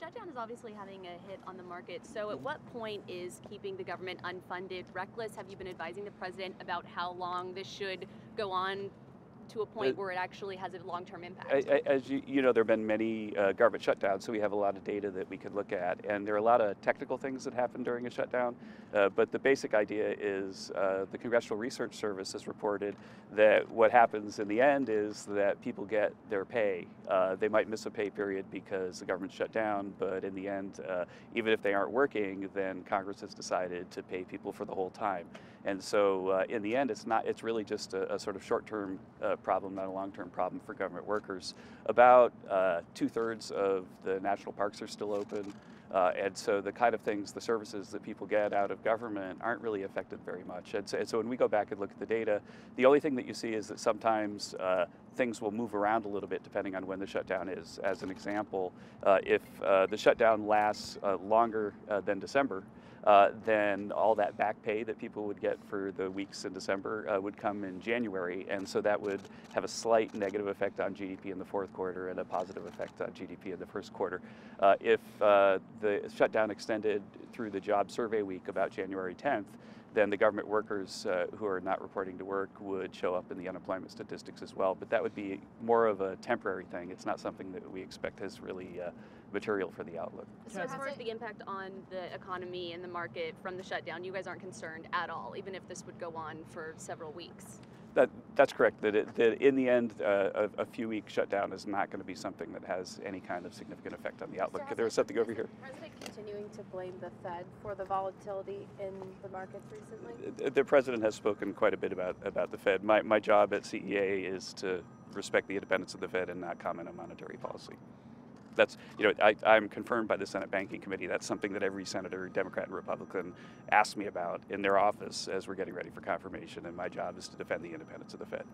shutdown is obviously having a hit on the market. So at what point is keeping the government unfunded reckless? Have you been advising the president about how long this should go on to a Uh, point where it actually has a long-term impact? As you know, there have been many government shutdowns, so we have a lot of data that we could look at. And there are a lot of technical things that happen during a shutdown. But the basic idea is the Congressional Research Service has reported that what happens in the end is that people get their pay. They might miss a pay period because the government's shut down, but in the end, even if they aren't working, then Congress has decided to pay people for the whole time. And so in the end, it's really just a sort of short-term problem, not a long-term problem for government workers. About 2/3 of the national parks are still open. And so the kind of things, the services that people get out of government aren't really affected very much. And so when we go back and look at the data, the only thing that you see is that sometimes things will move around a little bit depending on when the shutdown is. As an example, if the shutdown lasts longer than December, then all that back pay that people would get for the weeks in December would come in January, and so that would have a slight negative effect on GDP in the fourth quarter and a positive effect on GDP in the first quarter. If the shutdown extended through the job survey week about January 10th, then the government workers who are not reporting to work would show up in the unemployment statistics as well. But that would be more of a temporary thing. It's not something that we expect is really material for the outlook. So as far as the impact on the economy and the market from the shutdown, you guys aren't concerned at all, even if this would go on for several weeks? That's correct. That in the end, a few-week shutdown is not going to be something that has any kind of significant effect on the outlook. There was something over here. Is the president continuing to blame the Fed for the volatility in the markets recently? The president has spoken quite a bit about the Fed. My job at CEA is to respect the independence of the Fed and not comment on monetary policy. That's, I'm confirmed by the Senate Banking Committee. That's something that every senator, Democrat and Republican, asks me about in their office as we're getting ready for confirmation, and my job is to defend the independence of the Fed.